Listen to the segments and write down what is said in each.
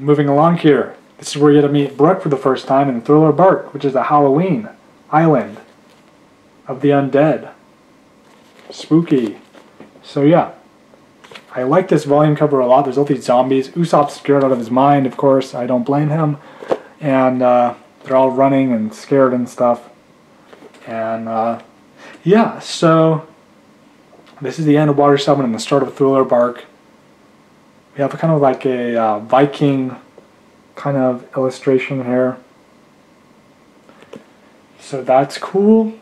moving along here. This is where you get to meet Brooke for the first time in Thriller Bark, which is a Halloween island of the undead. Spooky. So yeah, I like this volume cover a lot. There's all these zombies. Usopp's scared out of his mind, of course. I don't blame him. And they're all running and scared and stuff. And yeah, so this is the end of Water 7 and the start of Thriller Bark. We have kind of like a Viking kind of illustration here. So that's cool.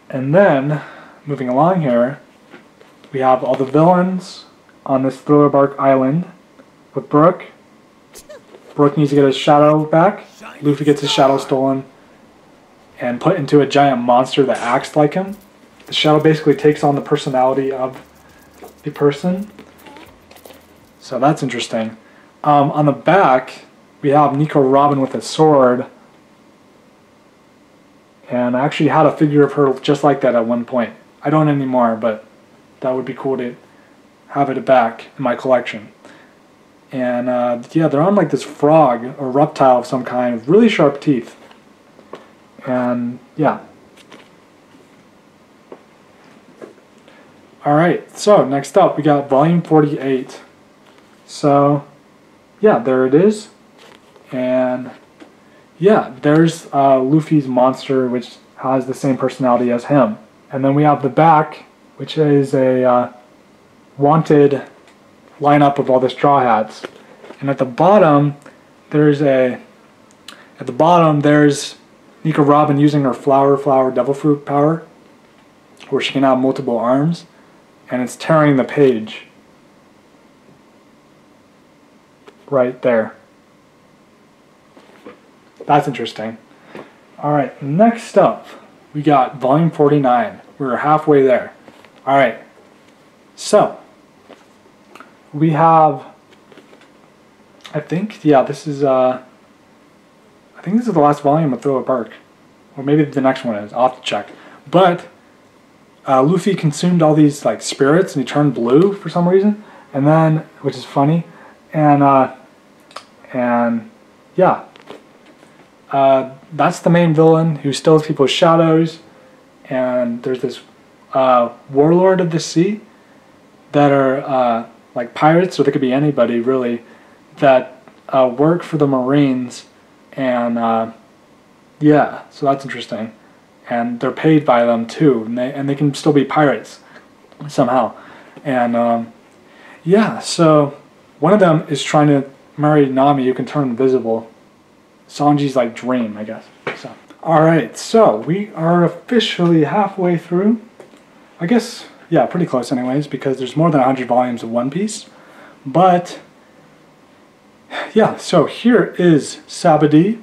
And then, moving along here, we have all the villains on this Thriller Bark island with Brooke. Brooke needs to get his shadow back. Luffy gets his shadow stolen and put into a giant monster that acts like him. The shadow basically takes on the personality of the person. So that's interesting. On the back, we have Nico Robin with a sword. And I actually had a figure of her just like that at one point. I don't anymore, but that would be cool to have it back in my collection. And yeah, they're on like this frog or reptile of some kind with really sharp teeth. And yeah. Alright, so next up we got volume 48. So yeah, there it is. And yeah, there's Luffy's monster, which has the same personality as him. And then we have the back, which is a wanted lineup of all the Straw Hats. And at the bottom, there's Nico Robin using her flower devil fruit power, where she can have multiple arms, and it's tearing the page right there. That's interesting. Alright, next up, we got volume 49. We're halfway there. Alright, so we have, I think, yeah, this is the last volume of Thriller Bark. Or maybe the next one is. I'll have to check. But Luffy consumed all these like spirits and he turned blue for some reason. And then, which is funny. And yeah. That's the main villain who steals people's shadows. And there's this warlord of the sea that are like pirates, or they could be anybody really, that work for the Marines. And yeah, so that's interesting. And they're paid by them too, and they can still be pirates somehow. And yeah, so one of them is trying to marry Nami, who can turn invisible. Sanji's like dream, I guess. So alright, so we are officially halfway through. I guess, yeah, pretty close anyways, because there's more than 100 volumes of One Piece. But yeah, so here is Sabadee,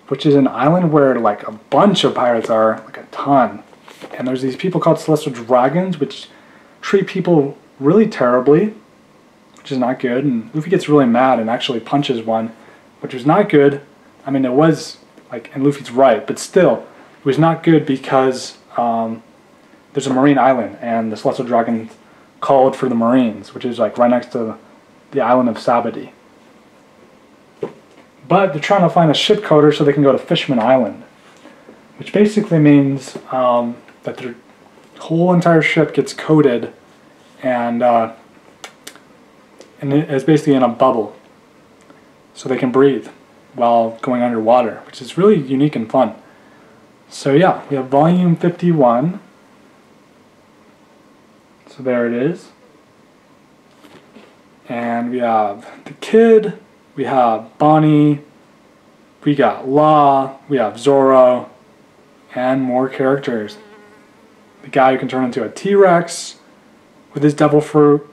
which is an island where like a bunch of pirates are, like a ton. And there's these people called Celestial Dragons, which treat people really terribly, which is not good. And Luffy gets really mad and actually punches one, which was not good. I mean, it was, like, and Luffy's right, but still, it was not good because there's a marine island, and the Celestial Dragons called for the Marines, which is like right next to the island of Sabadee. But they're trying to find a ship coder so they can go to Fishman Island, which basically means that their whole entire ship gets coated, and it's basically in a bubble, so they can breathe while going underwater, which is really unique and fun. So yeah, we have volume 51. So there it is. And we have the kid, we have Bonnie, we got Law, we have Zoro, and more characters. The guy who can turn into a T-Rex with his devil fruit,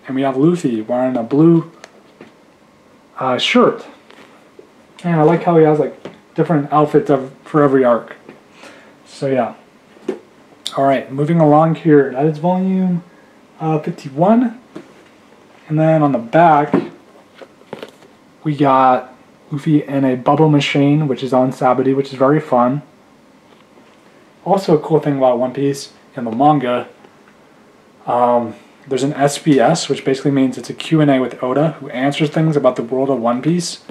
and we have Luffy wearing a blue shirt. And I like how he has like different outfits for every arc. So yeah. Alright, moving along here, that is volume 51. And then on the back, we got Luffy in a bubble machine, which is on Sabadee, which is very fun. Also a cool thing about One Piece and the manga, there's an SBS, which basically means it's a Q&A with Oda, who answers things about the world of One Piece,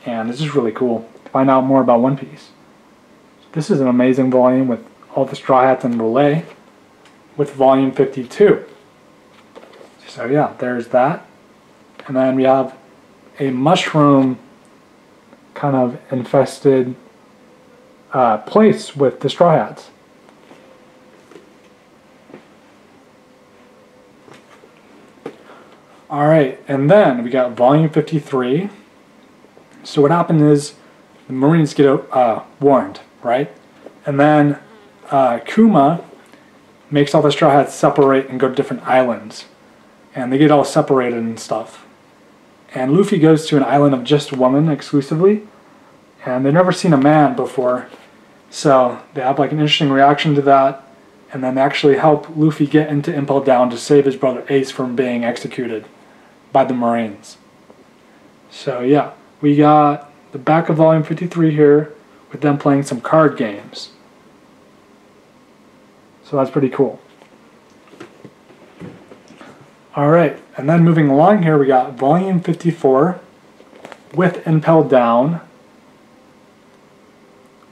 and this is really cool to find out more about One Piece. This is an amazing volume with all the Straw Hats and Relay, with volume 52. So yeah, there's that. And then we have a mushroom kind of infested place with the Straw Hats. Alright, and then we got volume 53. So what happened is the Marines get warned, right? And then Kuma makes all the Straw Hats separate and go to different islands. And they get all separated and stuff. And Luffy goes to an island of just women exclusively. And they've never seen a man before. So they have like an interesting reaction to that. And then they actually help Luffy get into Impel Down to save his brother Ace from being executed by the Marines. So yeah, we got the back of volume 53 here with them playing some card games. So that's pretty cool. Alright, and then moving along here, we got volume 54 with Impel Down,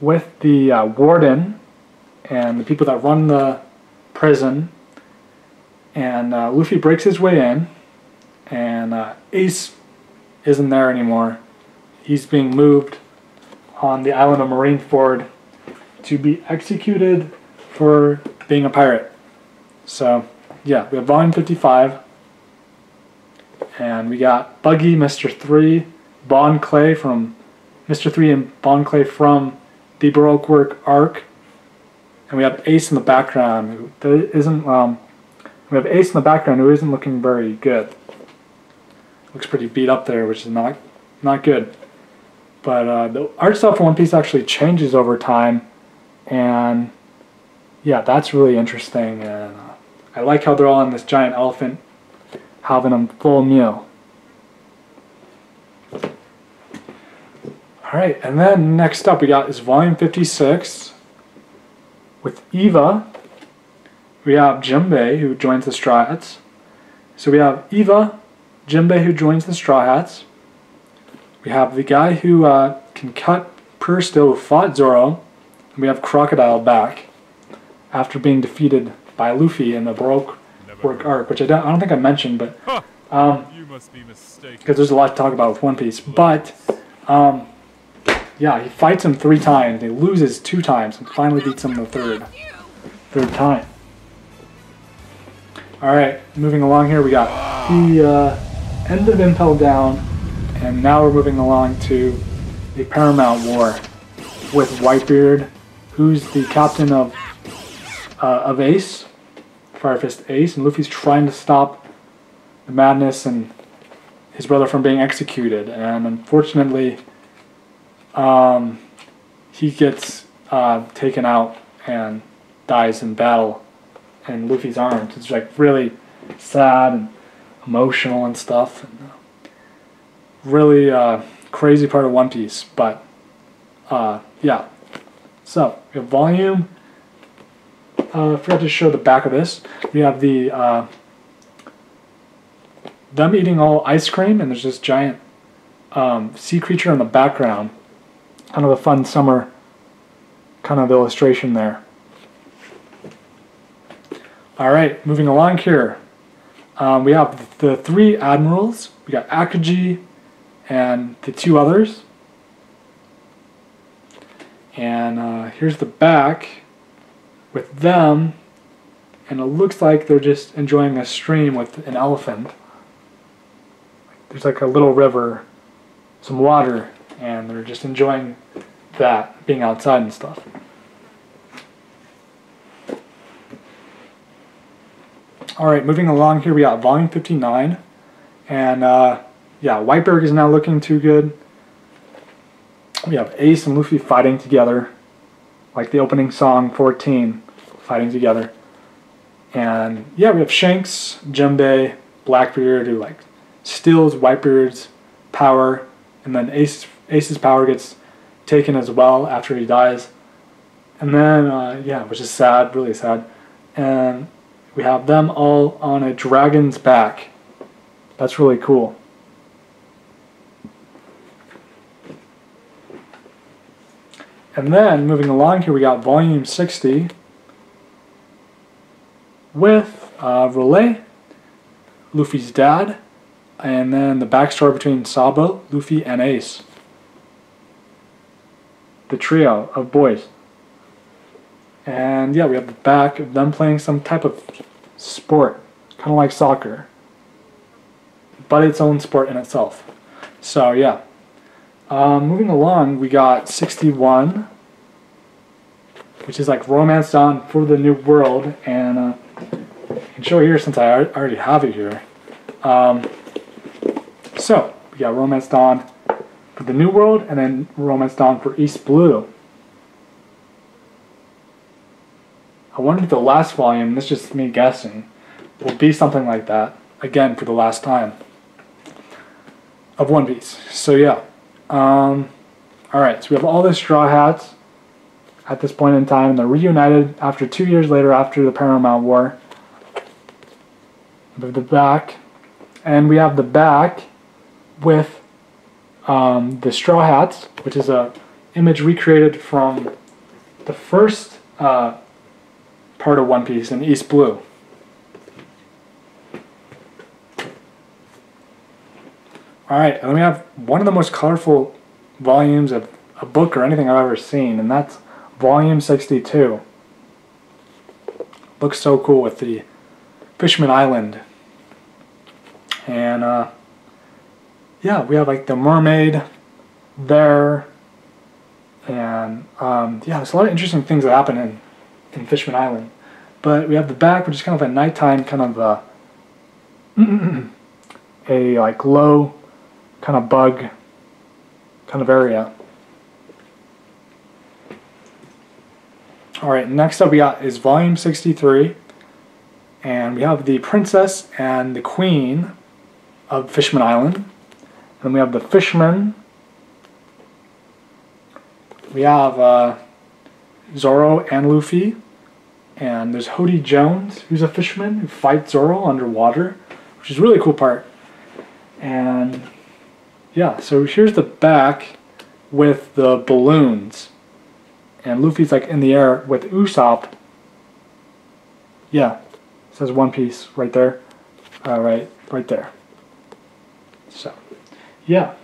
with the warden and the people that run the prison. And Luffy breaks his way in, and Ace isn't there anymore. He's being moved on the island of Marineford to be executed for being a pirate. So yeah, we have volume 55. And we got Buggy, Mr. 3, Bon Clay from Mr. 3 and Bon Clay from the Baroque Work arc. And we have Ace in the background who isn't we have Ace in the background who isn't looking very good. Looks pretty beat up there, which is not good. But the art style for One Piece actually changes over time, and yeah, that's really interesting. And I like how they're all on this giant elephant having a full meal. Alright, and then next up we got is volume 56 with Eva. We have Jinbei who joins the Straw Hats. So we have Eva, Jinbei who joins the Straw Hats. We have the guy who can cut Pure Steel who fought Zoro. And we have Crocodile back after being defeated by Luffy in the Baroque Work arc, which I don't think I mentioned, but because there's a lot to talk about with One Piece. But yeah, he fights him 3 times, he loses 2 times, and finally beats him the third time. Alright, moving along here, we got the end of Impel Down, and now we're moving along to the Paramount War with Whitebeard, who's the captain of Ace, Fire Fist Ace, and Luffy's trying to stop the madness and his brother from being executed, and unfortunately he gets taken out and dies in battle in Luffy's arms. It's like really sad and emotional and stuff, and really crazy part of One Piece. But yeah, so we have volume. I forgot to show the back of this. We have the them eating all ice cream, and there's this giant sea creature in the background. Kind of a fun summer kind of illustration there. Alright, moving along here. We have the 3 admirals. We got Akaji and the 2 others. And here's the back with them, and it looks like they're just enjoying a stream with an elephant. There's like a little river, some water, and they're just enjoying that, being outside and stuff. Alright, moving along here, we got volume 59, and yeah, Whiteberg is not looking too good. We have Ace and Luffy fighting together, like the opening song 14, fighting together. And yeah, we have Shanks, Jinbei, Blackbeard, who like steals Whitebeard's power, and then Ace's power gets taken as well after he dies. And then yeah, which is sad, really sad. And we have them all on a dragon's back. That's really cool. And then, moving along here, we got volume 60 with Raleigh, Luffy's dad, and then the backstory between Sabo, Luffy, and Ace. The trio of boys. And yeah, we have the back of them playing some type of sport, kind of like soccer, but its own sport in itself. So yeah. Moving along, we got 61, which is like Romance Dawn for the New World, and I can show it here since I already have it here. So, we got Romance Dawn for the New World, and then Romance Dawn for East Blue. I wonder if the last volume, this is just me guessing, will be something like that, again for the last time, of One Piece. So yeah. Alright, so we have all the Straw Hats at this point in time, and they're reunited after 2 years later after the Paramount War. We have the back, and we have the back with the Straw Hats, which is a image recreated from the first part of One Piece in East Blue. Alright, and then we have one of the most colorful volumes of a book or anything I've ever seen, and that's volume 62. Looks so cool with the Fishman Island. And yeah, we have like the mermaid there, and yeah, there's a lot of interesting things that happen in Fishman Island. But we have the back, which is kind of a nighttime kind of a like low kind of bug kind of area. Alright, next up we got is volume 63, and we have the princess and the queen of Fishman Island, and we have the fisherman, we have Zoro and Luffy, and there's Hody Jones, who's a fisherman who fights Zoro underwater, which is a really cool part. And yeah, so here's the back with the balloons, and Luffy's like in the air with Usopp. Yeah, it says One Piece right there. Right there. So, yeah.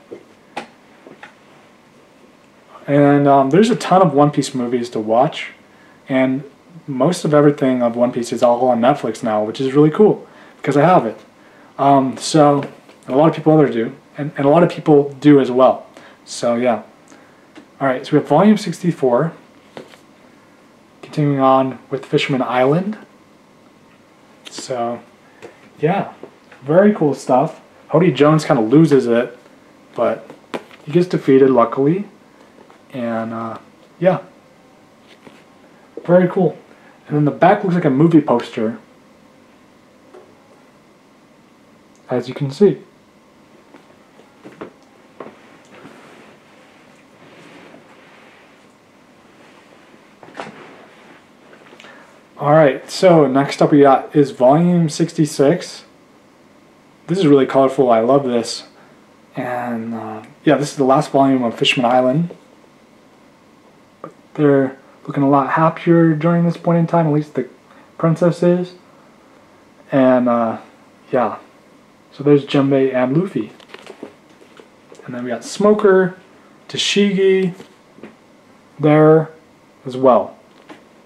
And there's a ton of One Piece movies to watch, and most of everything of One Piece is all on Netflix now, which is really cool because I have it. So a lot of people others do, and a lot of people do as well. So yeah. Alright, so we have volume 64. Continuing on with Fisherman Island. So yeah, very cool stuff. Hody Jones kind of loses it, but he gets defeated luckily. And yeah, very cool. And then the back looks like a movie poster, as you can see. Alright, so next up we got is volume 66. This is really colorful, I love this. And yeah, this is the last volume of Fishman Island. They're looking a lot happier during this point in time, at least the princess is. And yeah, so there's Jinbei and Luffy. And then we got Smoker, Tashigi there as well.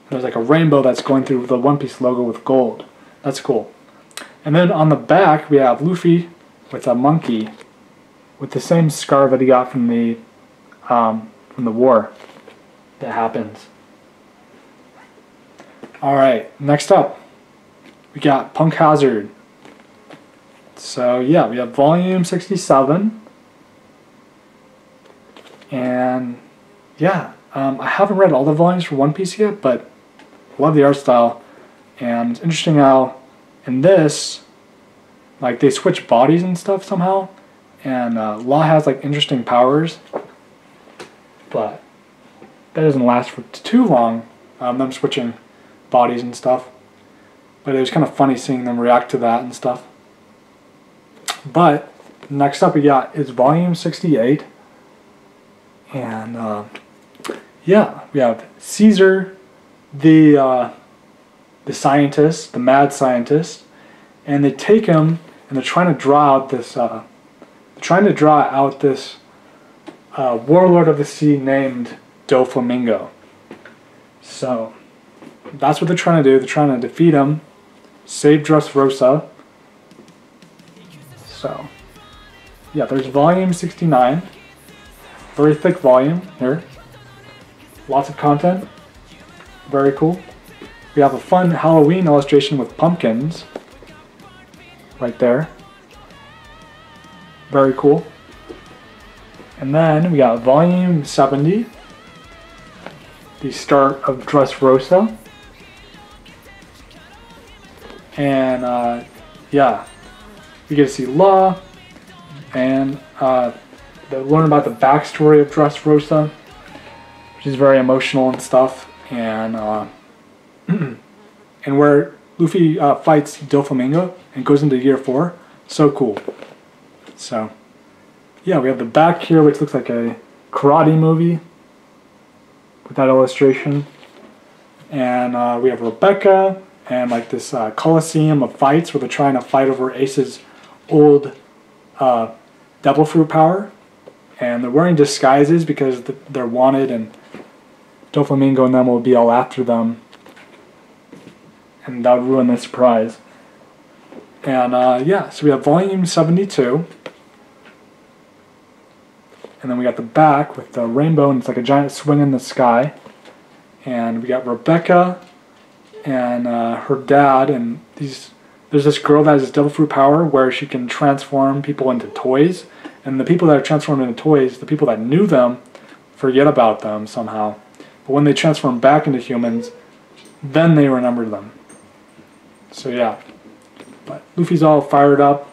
There's like a rainbow that's going through the One Piece logo with gold. That's cool. And then on the back we have Luffy with a monkey with the same scar that he got from the war that happens. Alright, next up we got Punk Hazard. So yeah, we have volume 67. And yeah, I haven't read all the volumes for One Piece yet, but love the art style. And it's interesting how in this, like, they switch bodies and stuff somehow, and Law has like interesting powers, but that doesn't last for too long, them switching bodies and stuff. but it was kind of funny seeing them react to that and stuff. But next up we got is volume 68, and yeah, we have Caesar, the scientist, the mad scientist, and they take him and they're trying to draw out this warlord of the sea named Doflamingo. So that's what they're trying to do. They're trying to defeat him, save Dressrosa. So yeah, there's volume 69. Very thick volume here. Lots of content. Very cool. We have a fun Halloween illustration with pumpkins right there. Very cool. And then we got volume 70, the start of Dressrosa. And yeah, we get to see Law and learn about the backstory of Dressrosa, which is very emotional and stuff. And and where Luffy fights Doflamingo and goes into year 4. So cool. So yeah, we have the back here, which looks like a karate movie with that illustration. And we have Rebecca and like this coliseum of fights where they're trying to fight over Ace's old devil fruit power. And they're wearing disguises because they're wanted, and Doflamingo and them will be all after them. And that would ruin the surprise. And yeah, so we have volume 72. And then we got the back with the rainbow, and it's like a giant swing in the sky. And we got Rebecca and her dad, and there's this girl that has this devil fruit power where she can transform people into toys. And the people that are transformed into toys, the people that knew them, forget about them somehow. But when they transform back into humans, then they remember them. So yeah, but Luffy's all fired up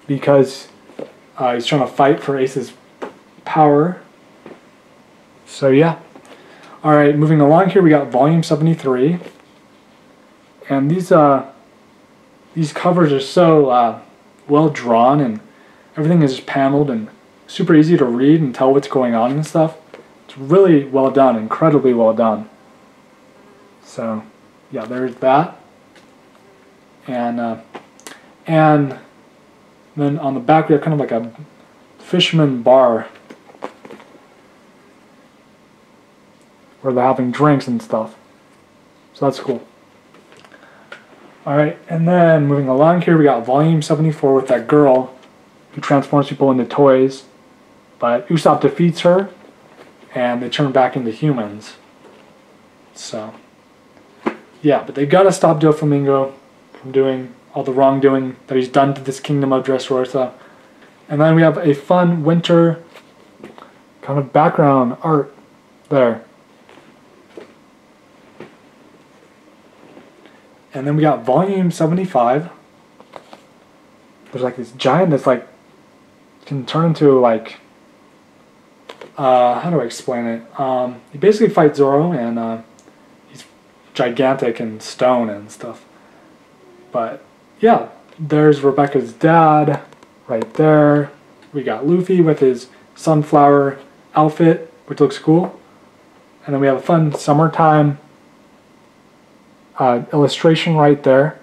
because he's trying to fight for Ace's power. So yeah. Alright, moving along here, we got volume 73. And these covers are so well drawn, and everything is just paneled and super easy to read and tell what's going on and stuff. It's really well done, incredibly well done. So yeah, there's that. And then on the back we have kind of like a fisherman bar where they're having drinks and stuff. So that's cool. Alright, and then moving along here we got volume 74 with that girl who transforms people into toys. But Usopp defeats her and they turn back into humans. So yeah, but they gotta stop Doflamingo from doing all the wrongdoing that he's done to this kingdom of Dressrosa. And then we have a fun winter kind of background art there. And then we got volume 75. There's like this giant that's like can turn into like how do I explain it? He basically fights Zoro, and he's gigantic and stone and stuff. But yeah, there's Rebecca's dad right there. We got Luffy with his sunflower outfit, which looks cool. And then we have a fun summertime illustration right there.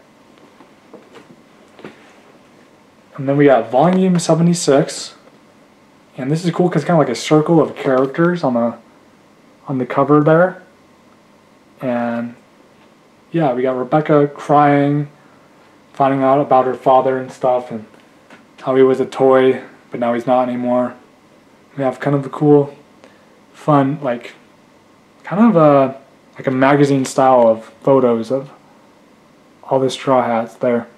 And then we got volume 76. And this is cool because it's kind of like a circle of characters on the cover there. And yeah, we got Rebecca crying, finding out about her father and stuff, and how he was a toy, but now he's not anymore. We have kind of a cool, fun, like, kind of like a magazine style of photos of all the Straw Hats there.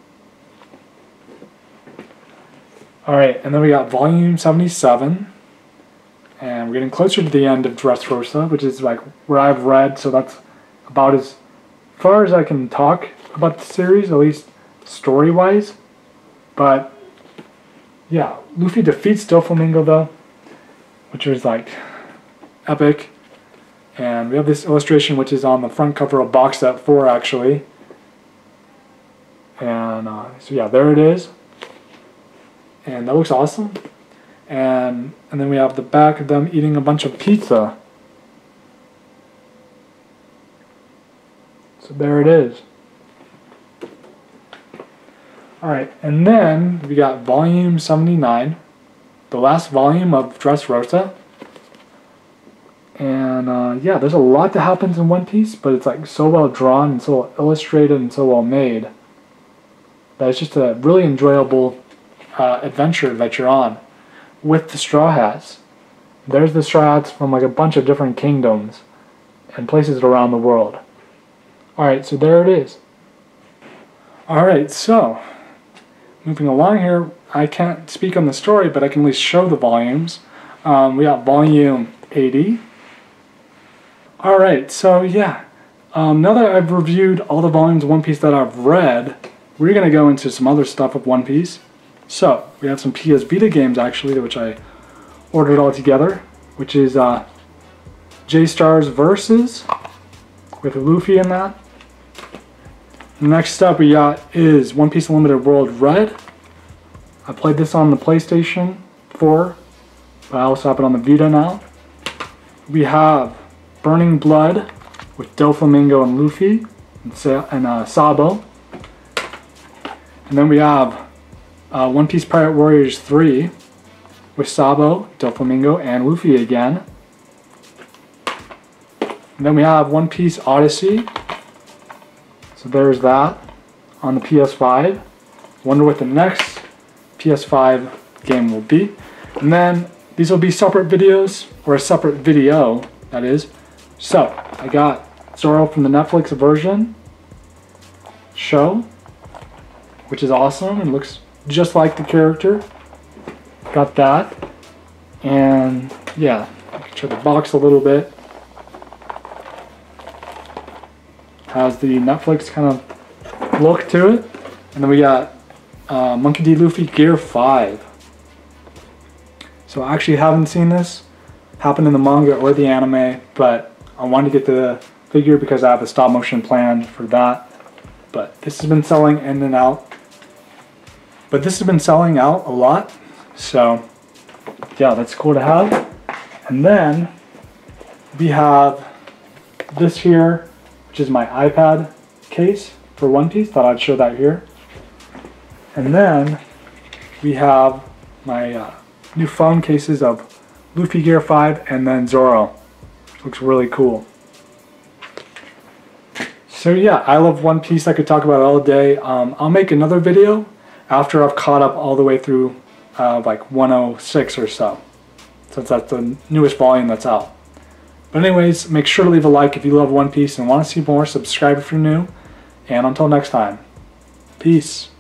Alright, and then we got volume 77, and we're getting closer to the end of Dressrosa, which is like where I've read, so that's about as far as I can talk about the series, at least story-wise. But yeah, Luffy defeats Doflamingo though, which was like epic. And we have this illustration which is on the front cover of box set 4 actually. And so yeah, there it is. And that looks awesome. And then we have the back of them eating a bunch of pizza. So there it is. Alright, and then we got volume 79, the last volume of Dressrosa. And yeah, there's a lot that happens in One Piece, but it's like so well drawn and so well illustrated and so well made that it's just a really enjoyable adventure that you're on with the Straw Hats. There's the Straw Hats from like a bunch of different kingdoms and places around the world. Alright, so there it is. Alright, so moving along here, I can't speak on the story, but I can at least show the volumes. We got volume 80. Alright, so yeah, now that I've reviewed all the volumes of One Piece that I've read, we're going to go into some other stuff of One Piece. So, we have some PS Vita games actually, which I ordered all together, which is J-Stars Versus, with Luffy in that. Next up we got is One Piece Unlimited World Red. I played this on the PlayStation 4, but I also have it on the Vita now. We have Burning Blood with Doflamingo and Luffy and Sabo. And then we have One Piece Pirate Warriors 3 with Sabo, Doflamingo, and Luffy again. And then we have One Piece Odyssey. So there's that on the PS5. Wonder what the next PS5 game will be. And then these will be separate videos, or a separate video, that is. So, I got Zoro from the Netflix version show, which is awesome and looks just like the character. Got that. And yeah, I can show the box a little bit. Has the Netflix kind of look to it. And then we got Monkey D. Luffy Gear 5. So I actually haven't seen this happen in the manga or the anime, but I wanted to get the figure because I have a stop motion plan for that. But this has been selling in and out. But this has been selling out a lot. So yeah, that's cool to have. And then we have this here, which is my iPad case for One Piece. Thought I'd show that here. And then we have my new phone cases of Luffy Gear 5 and then Zoro. Looks really cool. So yeah, I love One Piece. I could talk about it all day. I'll make another video after I've caught up all the way through like 106 or so, since that's the newest volume that's out. But anyways, make sure to leave a like if you love One Piece and want to see more. Subscribe if you're new. And until next time, peace.